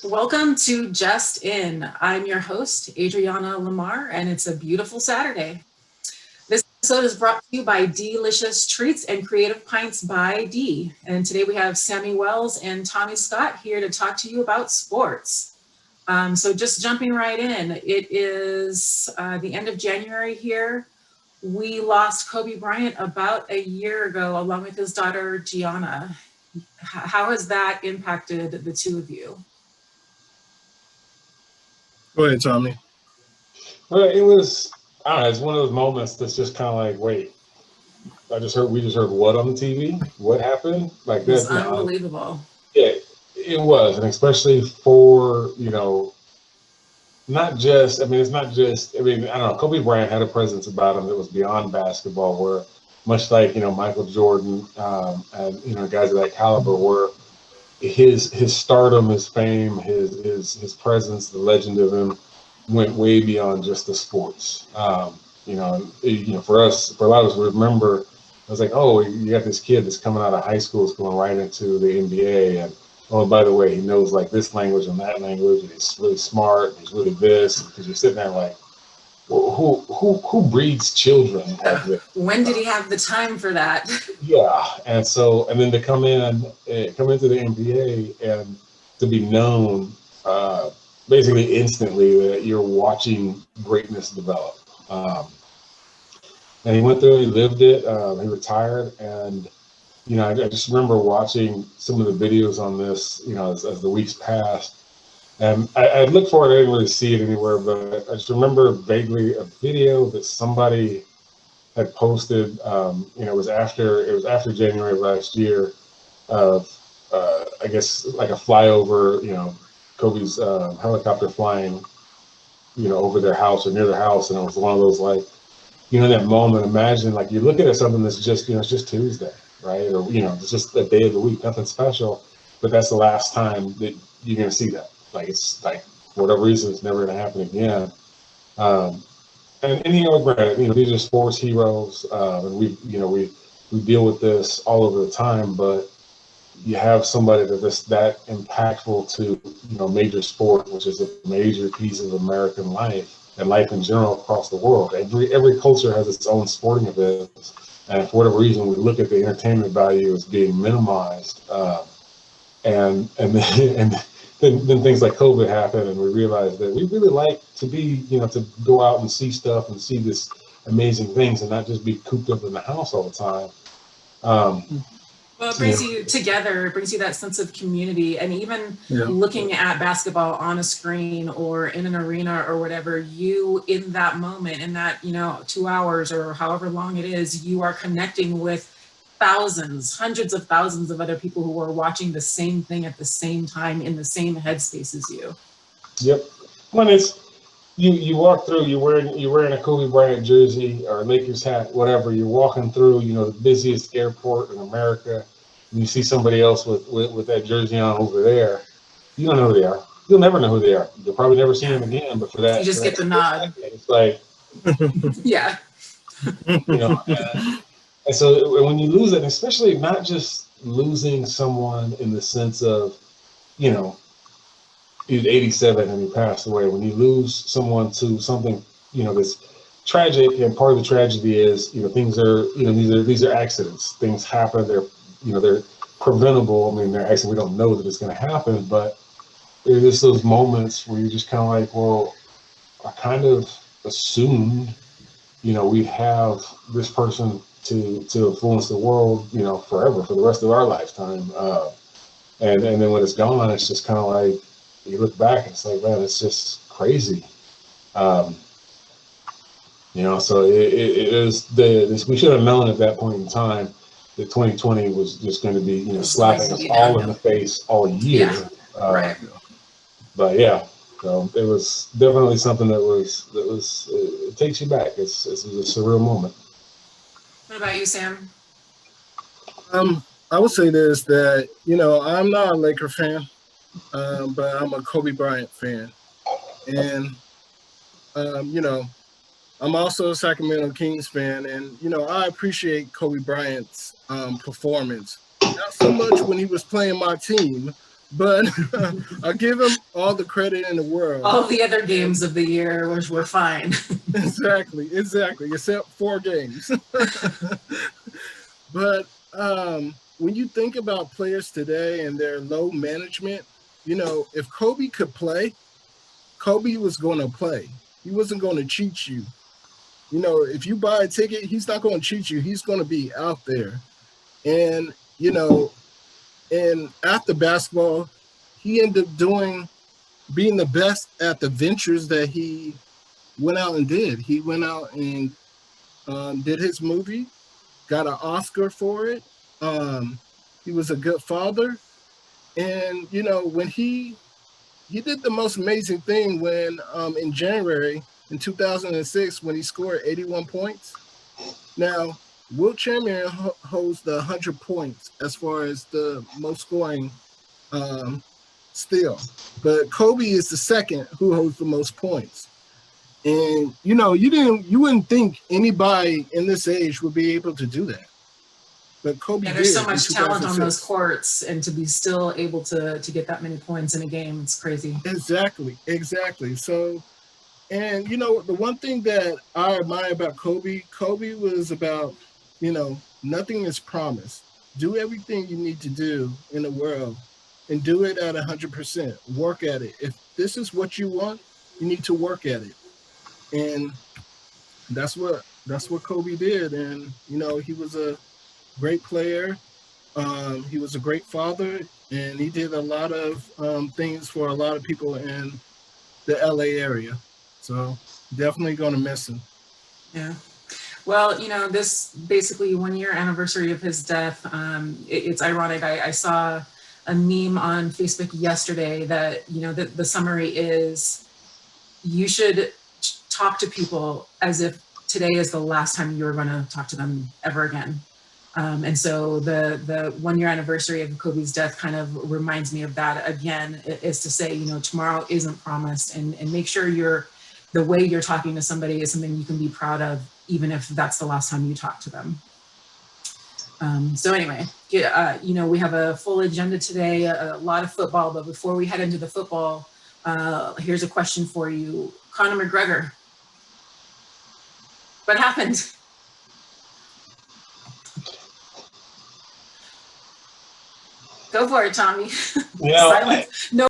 Welcome to Just In. I'm your host, Adriana Lamar, and it's a beautiful Saturday. This episode is brought to you by Delicious Treats and Creative Pints by D. And today we have Sammy Wells and Tommy Scott here to talk to you about sports. So just jumping right in, it is the end of January here. We lost Kobe Bryant about a year ago, along with his daughter, Gianna. How has that impacted the two of you? Go ahead, Tommy. Well, it was, I don't know, it's one of those moments that's just kind of like, wait, we just heard what on the TV? What happened? Like It was that, unbelievable. yeah, it was. And especially for, not just, I mean, it's not just, I mean, I don't know, Kobe Bryant had a presence about him that was beyond basketball, where much like, Michael Jordan, and, guys of that caliber, where his stardom, his fame, his presence, the legend of him went way beyond just the sports. For us, for a lot of us, we remember, I was like, oh, you got this kid that's coming out of high school, is going right into the NBA, and oh, by the way, he knows like this language and that language, and he's really smart, he's really this, because you're sitting there like, well, who breeds children like this? When did he have the time for that? Yeah, and then to come into the NBA and to be known basically instantly that you're watching greatness develop. And he went through, he lived it, he retired, and I just remember watching some of the videos on this, as the weeks passed. And I looked for it, I didn't really see it anywhere, but I just remember vaguely a video that somebody had posted. It was after January of last year, of I guess like a flyover, Kobe's helicopter flying, over their house or near their house, and it was one of those like, that moment. Imagine like you're looking at something that's just, it's just Tuesday, right? Or it's just a day of the week, nothing special, but that's the last time that you're gonna see that. Like it's like for whatever reason, it's never gonna happen again. And granted, these are sports heroes, and we deal with this all over the time. But you have somebody that impactful to major sport, which is a major piece of American life and life in general across the world. Every culture has its own sporting events, and for whatever reason, we look at the entertainment value as being minimized, and then things like COVID happened, and we realized that we really like to be, to go out and see stuff and see this amazing things and not just be cooped up in the house all the time. Well, it brings you together. It brings you that sense of community. And even looking at basketball on a screen or in an arena or whatever, you in that moment, in that, 2 hours or however long it is, you are connecting with thousands, hundreds of thousands of other people who are watching the same thing at the same time in the same headspace as you. Yep. When it's you walk through, you're wearing a Kobe Bryant jersey or a Lakers hat, whatever. You're walking through, the busiest airport in America, and you see somebody else with that jersey on over there. You don't know who they are. You'll never know who they are. You'll probably never see them again. But for that, you just get the nod. It's like, yeah. And so when you lose it, especially not just losing someone in the sense of, he was 87 and he passed away. When you lose someone to something, that's tragic, and part of the tragedy is, things are, these are accidents. Things happen. They're preventable. I mean, they're accidents. We don't know that it's going to happen, but there's just those moments where you're just kind of like, well, I kind of assumed, we'd have this person to influence the world, forever, for the rest of our lifetime. And then when it's gone, it's just kind of like, you look back and it's like, man, it's just crazy. So it is this. We should have known at that point in time that 2020 was just going to be, slapping us all in the face all year. Yeah, right. But yeah, so it was definitely something that was it takes you back. It's a surreal moment. What about you, Sam? I would say this, that I'm not a Laker fan, but I'm a Kobe Bryant fan, and I'm also a Sacramento Kings fan, and I appreciate Kobe Bryant's performance. Not so much when he was playing my team, but I'll give him all the credit in the world. All the other games of the year were fine. Exactly, except 4 games. But when you think about players today and their low management, if Kobe could play, Kobe was going to play. He wasn't going to cheat you. If you buy a ticket, he's not going to cheat you. He's going to be out there. And, and after basketball, he ended up being the best at the ventures that he went out and did. He went out and did his movie, got an Oscar for it. He was a good father. And, when he did the most amazing thing when in January in 2006 when he scored 81 points. Now, Wilt Chamberlain holds the 100 points as far as the most scoring still. But Kobe is the second who holds the most points. And, you wouldn't think anybody in this age would be able to do that. But Kobe did. There's so much talent on those courts, and to be still able to get that many points in a game, it's crazy. Exactly. So, and the one thing that I admire about Kobe was about, nothing is promised. Do everything you need to do in the world and do it at 100%. Work at it. If this is what you want, you need to work at it. And that's what Kobe did. And, he was a great player. He was a great father, and he did a lot of things for a lot of people in the LA area. So definitely going to miss him. Yeah. Well, this basically 1-year anniversary of his death. It's ironic. I saw a meme on Facebook yesterday that, the summary is you should talk to people as if today is the last time you're going to talk to them ever again. And so the 1-year anniversary of Kobe's death kind of reminds me of that again, is to say, tomorrow isn't promised, and make sure the way you're talking to somebody is something you can be proud of, even if that's the last time you talk to them. So anyway, we have a full agenda today, a lot of football, but before we head into the football, here's a question for you. Conor McGregor, what happened? Go for it, Tommy. Yeah. Silence. No